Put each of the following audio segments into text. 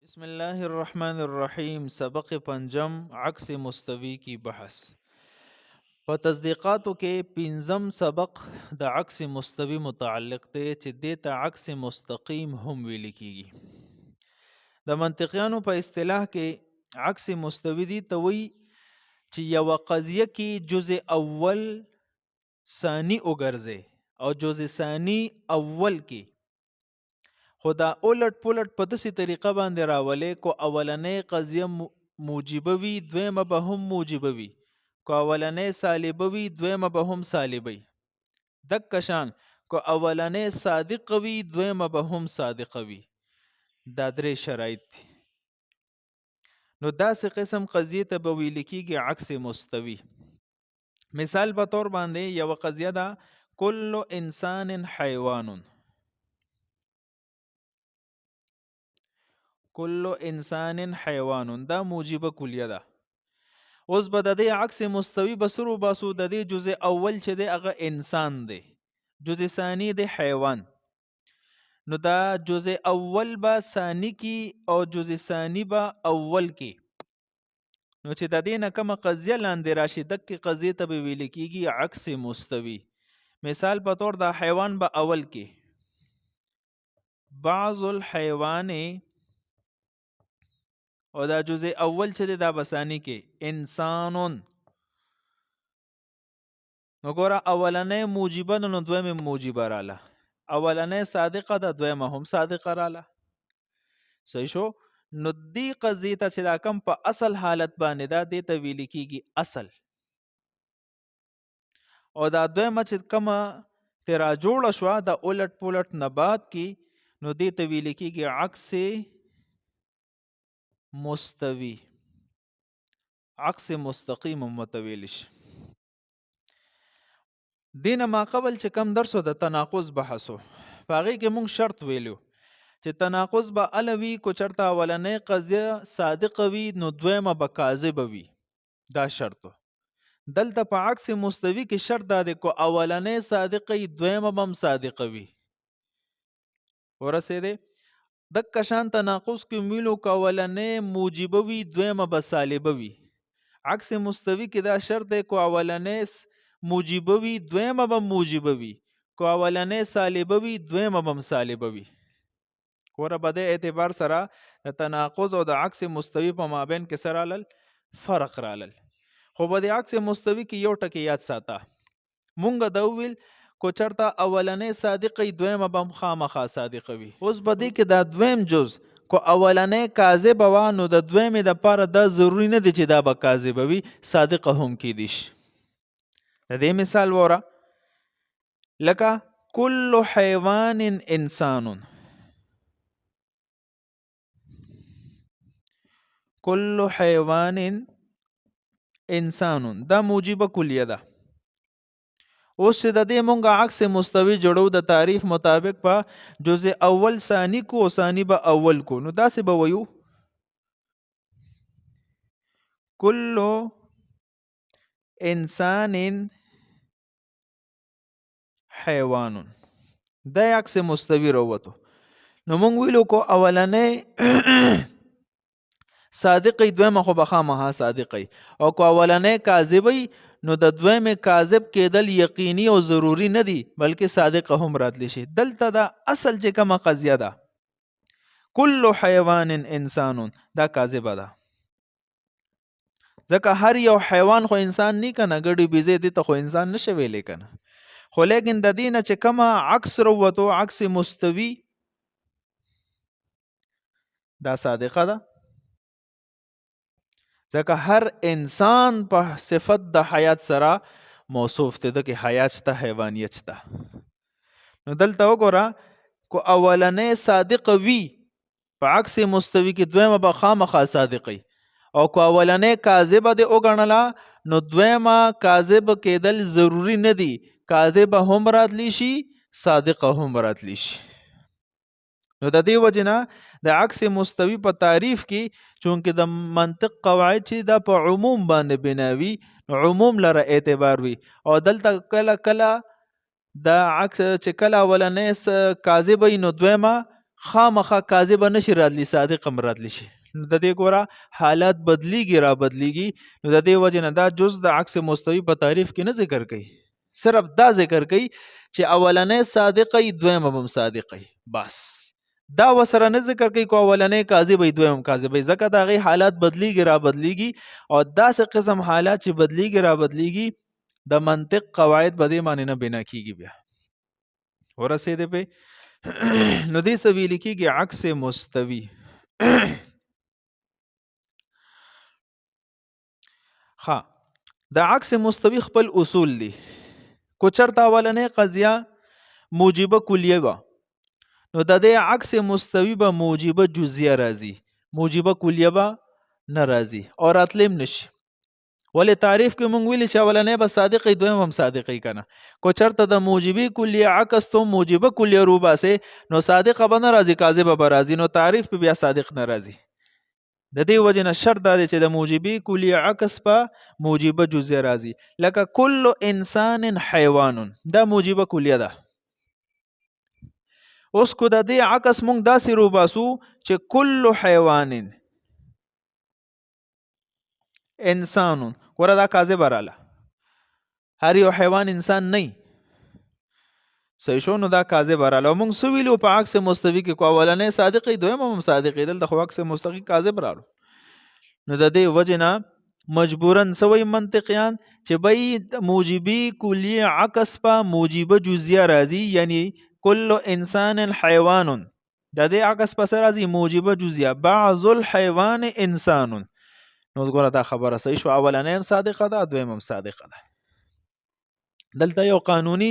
بسم الله الرحمن الرحیم. سبق پنجم عکس مستوی کی بحث. په تصدیقاتو کې پنځم سبق د عکس مستوی متعلق دی چې دې ته عکس مستقیم هم ویل کیږي. د منطقیانو په اصطلاح کې عکس مستوی دی ته وی چې یو قضیه کې جزء اول ثانی وګرځي او جزء ثانی اول کې خدا اولټ پولټ په داسې طریقه باندې راولې کو اولنې قضیه موجبه وي دویمه به هم موجبه وي، کو اولنې سالبه وي دویمه به هم سالبه وي. دک شان کو اولنې صادقه وي دویمه به هم صادقه وي. دا درې شرایط دي. نو داسې قسم قضیه ته به ویل کېږي عکس مستوی. مثال په طور باندې یو قضیه ده کل انسان حیوان، کل انسان حیوان، دا موجبه کلیه ده. اوس به د دې عکس مستوی بسرو باسو. د دې جزء اول چې دی هغه انسان دی، جزء ثانی دی حیوان. نو دا جزء اول به ثانی کی او جزء ثانی به اول کی. نو چې د دې نه کومه قضیه لاندې راشي دغه قضیه ته به ویل کېږي عکس مستوی. مثال په طور د حیوان به اول کی بعض الحیوان، او دا جزء اول چې دا بسانی کې انسانون. نو ګوره اولنې موجبه نو دویمه موجبه رااله، اولنې صادقه ده دویمه هم صادقه رااله. صحیح شو؟ نو دې قضیه ته چې دا کم په اصل حالت باندې دا دې ته ویل کېږي اصل، او دا دویمه چې کومه تیرا جوړه شوه د اولټ پولټ نه بعد کې نو دې ته ویل کېږي عکس مستوی، عکس مستقیم متویل شي. دینه ما قبل چې کم درسو د تناقض بحثو پاغي کې مونږ شرط ویلو چې تناقض به الوی کو چرته اولنې قضیه صادق وي نو دویمه به کاذب وي. دا شرط دلته په عکس مستوی کې شرط دا دی کو اولنې صادقه دویمه بم صادقه وي. ورسېده د کشان تناقض کې ملو کولنې موجبه وي دویمه به سالبه وي. عکس مستوی کې دا شرط دی کو اولنې موجبه وي دویمه به موجبه وي، کو اولنې سالبه وي دویمه به سالبه وي. ګوره په دې اعتبار سره د تناقض او د عکس مستوی په مابین کې سره رالل فرق رالل. خو په دې عکس مستوی کې یو ټکی یاد ساته، مونږ دا ویل کو چرته اولنې صادقه دویمه به خامخا صادقه وي. اوس په دې کې دا دویم جز کو اولنې کاذب و نو د دویمې د پاره دا ضروری نه دی چې دا به کاذب وي، صادقه هم کېدی شي. د دې مثال وره لکه کل حیوان انسان، کل حیوان انسان دا موجبه کلیه ده. اوس چې د دې مونږه عکس مستوی جوړو د تعریف مطابق په جزء اول ثانی کو او ثانی به اول کو. نو داسې به ویو کل انسان حیوان، دا عکس مستوی راوته. نو مونږ ویلو کو اولنې صادقی دویمه خو بخامه صادقی، او کو اولنې کاذبی نو د دویمه کاذب کېدل یقیني او ضروری نه دی بلکې صادق هم راتلی شي. دلته دا اصل چې کومه قضیه ده کل حیوان انسان دا کاذبه ده، ځکه هر یو حیوان خو انسان نه کنه، ګډي بيزي دي ته خو انسان نشي ویلې کنه. خو لیکن د دینه چې کومه عکس وروته عکس مستوی دا صادقه ده، ځکه هر انسان په صفت د حیات سره موصوف دی، د کې حیات شته حیوانیت شته. نو دلته وګوره کو اولنې صادق وی په عکس مستوی کې دویمه به خامخا صادقی، او کو اولنې کاذبه دی وګڼله نو دویمه کاذب کېدل ضروری نه دی، کاذب هم راتلی شي صادق هم راتلی شي. نو د دې وجنه د عکس مستوی په تعریف کې چونکه د منطق قواعد چې دا په عموم باندې بناوي عموم لره اعتبار وي، او دلته کله کله د عکس چې کله اولنې کاذب نو دویمه خامخا کاذب نشي راتلی، صادق هم راتلی شي. نو د دې ګوره حالات بدلیږي را بدلیږي. نو د دې وجه نه دا جز د عکس مستوی په تعریف کې نه ذکر کوي، صرف دا ذکر کوي چې اولنې صادقه دویمه هم صادقه. بس دا وسره نه ذکر کوي کو اولنې کاذب دویم کاذب، ځکه دا غي حالات بدلیږي را بدلیږي. او داسې قسم حالات چې بدلیږي را بدلیږي د منطق قواعد به دې معنی نه بنا کیږي. بیا ورسېده په نو دې څه ویل کېږي عکس مستوی. ها د عکس مستوی خپل اصول دي. کو چرته اولنې قضیه موجبه کلیه و، نو د دې عکس مستوی به موجبه جزئیه راځي، موجبه کلیه به نه راځي او راتلم نشي. ولې تعریف کې مونږ ویل چې اولنې به صادقې دویم هم صادقې کنه. کو چرته د موجبه کلیه عکس ته موجبه کلیه رو باسه نو صادقه به نه راځي، کاذبه به راځي، نو تعریف په بیا صادق نه راځي. د دې وجه نه شرط دا دی چې د موجبه کلیه عکس په موجبه جزئیه راځي. لکه کل انسان حیوان، دا موجبه کلیه ده. اوس کو د دې عکس مونږ داسې رو باسو چې کل حیوان انسان، ګوره دا کاذب رااله، هر یو حیوان انسان نه صحیح شو، نو دا کاذب رااله. مونږ سو ویلو په عکس مستوی کې کو اولنې صادقې دویم هم صادقې، دلته خو عکس مستوی کاذب رالو. نو د دې وجه نه مجبورن سوی منطقیان چې بای موجبی کلیه عکس په موجبه جزئیه راځي، یعنی کل انسان حیوان، د دې عکس په سر راځي موجبه جزئیه، بعض الحیوان انسان. نو ګوره دا خبره صحیح شو، اولنې هم صادقه ده دویم هم صادقه ده. دلته یو قانوني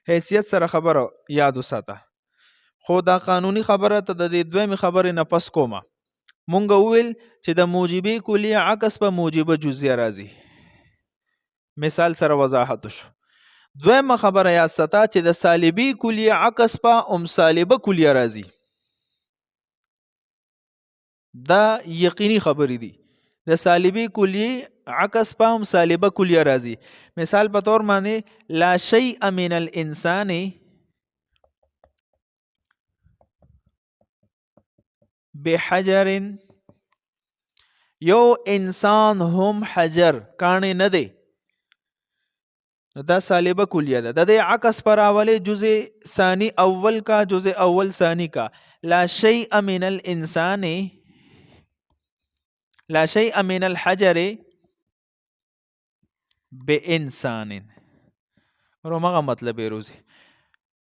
حیثیت سره خبره یاد وساته، خو دا قانوني خبره ته د دې دویم خبره نه پس کومه. مونږ ویل چې د موجبه کلیه عکس په موجبه جزئیه راځي، مثال سره وضاحت شو. دویمه خبره یا ستا چې د سالبی کلیه عکس په سالبه کلیه راځي، دا یقیني خبرې دي. د سالبی کلیه عکس په سالبه کلیه راځي. مثال په تور باندې لا شیء من الانسان بحجر، یو انسان هم حجر کانی نه دی، دا سالبه کلیه ده. د دې عکس پر اوله جزء ثانی اول کا، جزء اول ثانی کا. لا شیء من الانسان، لا شیء من الحجر بانسان، رومغه مطلب روزي.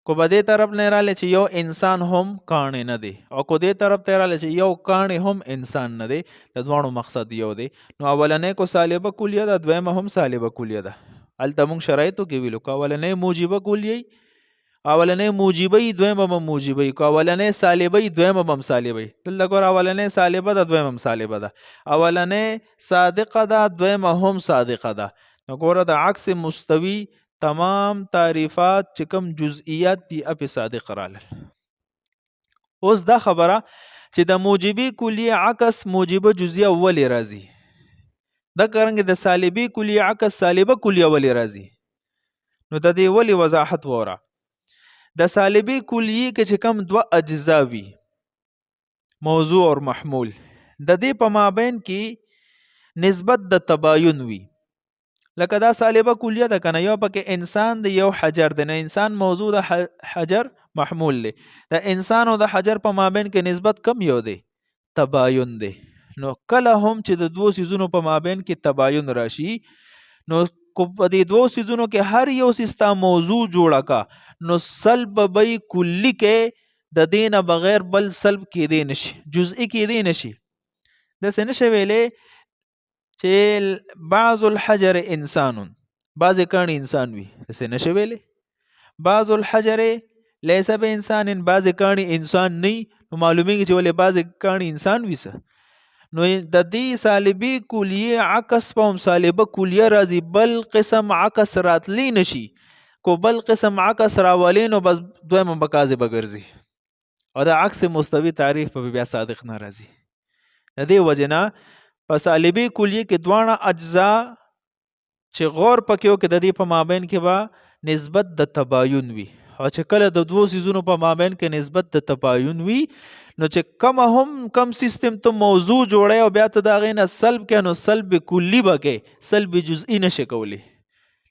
کو بده طرف نه رااله چې یو انسان هم کانه نه دی، او کو دې طرف ته رااله چې یو کانه هم انسان نه دی، د دوانو مقصد یو دی. نو اولنې کو سالبه کلیه ده، دویمه هم سالبه کلیه ده. الته موږ شرایطو کې ویلو کو اولنې موجبه کلیه، اولنې موجبه دویمه هم موجبه، کو اولنې سالبه دویمه هم سالبه. دلته ګور اولنې سالبه ده دویمه هم سالبه ده، اولنې صادقه ده دویمه هم صادقه ده. نو ګور د عکس مستوی تمام تعریفات چې کوم جزئیات دي اپ صادق رالل. اوس دا خبره چې د موجبه کلیه عکس موجبه جزئیه ولې راځي، دا څنګه د سالبی کلیه عکس سالبه کلیه ولې راځي. نو د دې ولې وضاحت وره. د سالبی کلیه کې چې کوم دوه اجزا وي، موضوع او محمول، د دې په مابین کې نسبت د تباین وي. لکه دا سالبه کلیه ده کنه، یو پکې انسان دی یو حجر دی، نه انسان موضوع د حجر محمول دی. د انسان او د حجر په مابین کې نسبت کم یو دی، تباین دی. نو کله هم چې د دوه سيزونو په مابین کې تباین راشي، نو کو په دې دوه سيزونو کې هر یو سیستا موضوع جوړه کا، نو سلب بی کلی کې د دینه بغیر بل سلب کې دی نشي، جزئی کې دی نشي. د څه نشه ویلې چې بعض الحجر انسان، بعض کانی انسان وي، څه نشه ویلې بعض الحجر لیس به انسان، بعض کانی انسان نه، معلومیږي چې ولې بعض کانی انسان وي. نو د دې سالبی کلیه عکس په سالبه کلیه راځي، بل قسم عکس راتلی نشي. کو بل قسم عکس راولي نو بس دویمه بکازه بګرځي، او د عکس مستوی تعریف په بیا صادق نه راځي. د دې وجنه په سالبی کلیه کې دوانه اجزا چې غور پکيو کې د دې په مابین کې با نسبت د تباین وي، او چې کله د دوو سیزونو په مابین کې نسبت د تباین وي نو چې کم سیستم ته موضوع جوړی او بیا ته د هغې نه سلب کې نو سلب کلی به کې سلب جزئی نشي کولی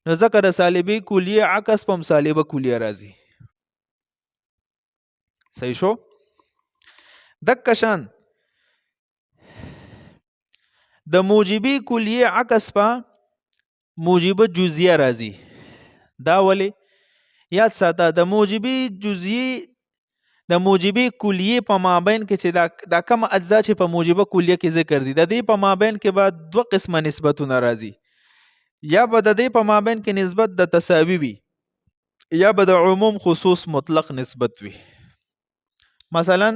نو ځکه د سالبې کلیې عکس په سالبه کلیه راځي. صحیح شو؟ دک شان د موجبی کلیه عکس په موجبه جزئیه راځي. دا ولی یاد ساته د موجبی کلیه په مابین کې چې دا کم اجزا چې په موجبه کلیه کې ذکر دي د دې په مابین کې بعد دوه قسمه نسبتونه راځي. یا به د دې په مابین کې نسبت د تساوی وي یا به د عموم خصوص مطلق نسبت وي. مثلا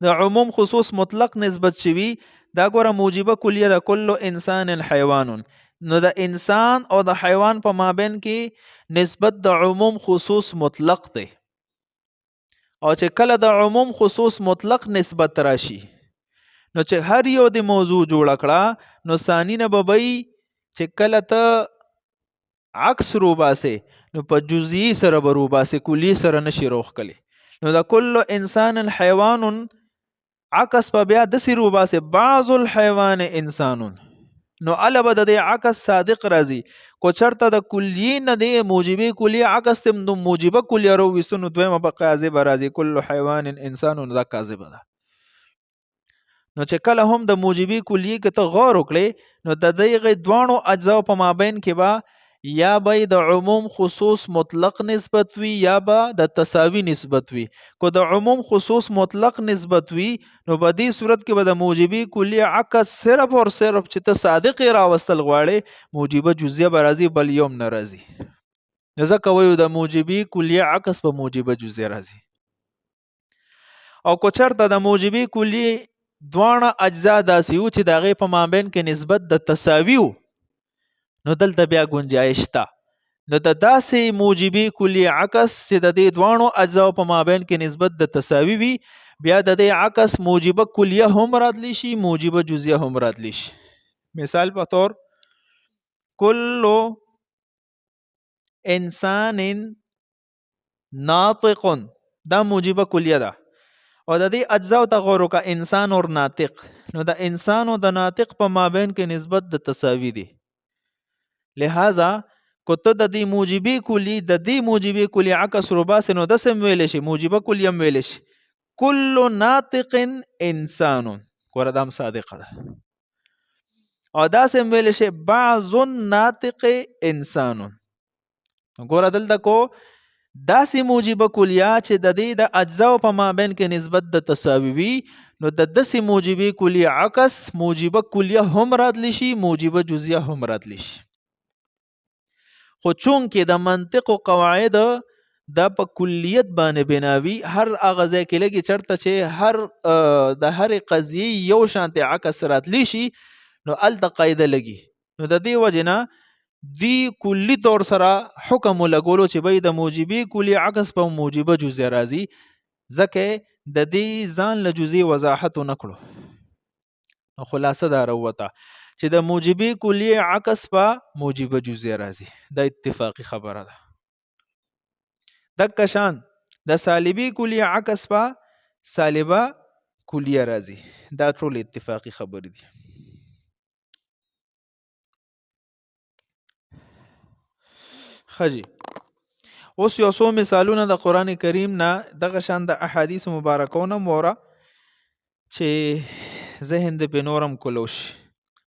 د عموم خصوص مطلق نسبت شوي دا ګوره موجبه کلیه د کل انسان حیوان نو د انسان او د حیوان په مابین کې نسبت د عموم خصوص مطلق دی او چې کله د عموم خصوص مطلق نسبت راشي نو چې هر یو د موضوع جوړ کړه نو ثانی نه ببئی چې کله ته عکس روباسه نو په جزئی سره بروباسه کلی سره نشي روخکلی نو د کل انسان حیوان عکس په بیا د سی روباسه بعض الحیوان انسانون نو علاوه د عکس صادق راځي کو چرته د کلیه نه دی موجبه کلیه عکس تم نو موجبه کلیه رو وستنو دویمه په کاذب راځي کل حیوان انسان دا کاذب ده. نو چې کله هم د موجبه کلیه کې ته غور وکړي نو د دغه دوانو اجزا په مابین کې با یا به د عموم خصوص مطلق نسبت وي یا به د تساوی نسبت وي. کو د عموم خصوص مطلق نسبت وي نو په دې صورت کې به د موجبه کلیه عکس صرف اور صرف چې ته صادق راوستل غواړي موجبه جزئیه به راځي بل یوم نه راځي. ځکه وایو د موجبه کلیه عکس په موجبه جزئیه راځي. او کو چرته د موجبه کلیه دوانه اجزا داسې وو چې د هغې په مابین کې نسبت د تساوی وو نو دلته بیا گنجائش تا نو د داسې موجبی کلی عکس چې د دې دوانو اجزا په مابین کې نسبت د تساوی وي بیا د دې عکس موجبه کلیه هم راتلی شي موجبه جزئیه هم راتلی شي. مثال په طور کل انسان ناطق دا موجبه کلیه ده او د دې اجزا ته غور وکړه انسان اور ناطق نو د انسان او د ناطق په مابین کې نسبت د تساوی دی. لہذا کته د دې موجبه کلی عکس روباس نو د سم ویل شي موجبه کلی هم ویل شي کل ناطق انسان ورادم صادقه ده او دا سم ویل شي بعض ناطق انسان ګور دلته کو داسې موجبه کلیه چې د دې د اجزا په مابین کې نسبت د تساوی وي نو د داسې موجبه کلیه عکس موجبه کلیه هم راتلی شي موجبه جزئیه هم راتلی شي. خو چون کې د منطق او قواعد د په کلیت باندې بناوي هر هغه ځای کې لګي چرته چې د هر قضیه یو شانت عکس راتلی شي نو الته قاعده لګي نو د دې وجنه دی کلی طور سره حکم لګولو چې به د موجبی کلی عکس په موجبه جزئیه راځي ځکه د دې ځان له جزئی وضاحت نکړو نو خلاصه دا وروته چې د موجبی کلی عکس په موجبه جزئیه راځي دا اتفاقی خبره ده. دک شان د سالبی کلی عکس په سالبه کلیه راځي دا ټول اتفاقی خبره دي. خجی اوس یو څو مثالونه د قران کریم نه دغه شان د احادیث مبارکونه موره چې ذهن د بنورم کولوش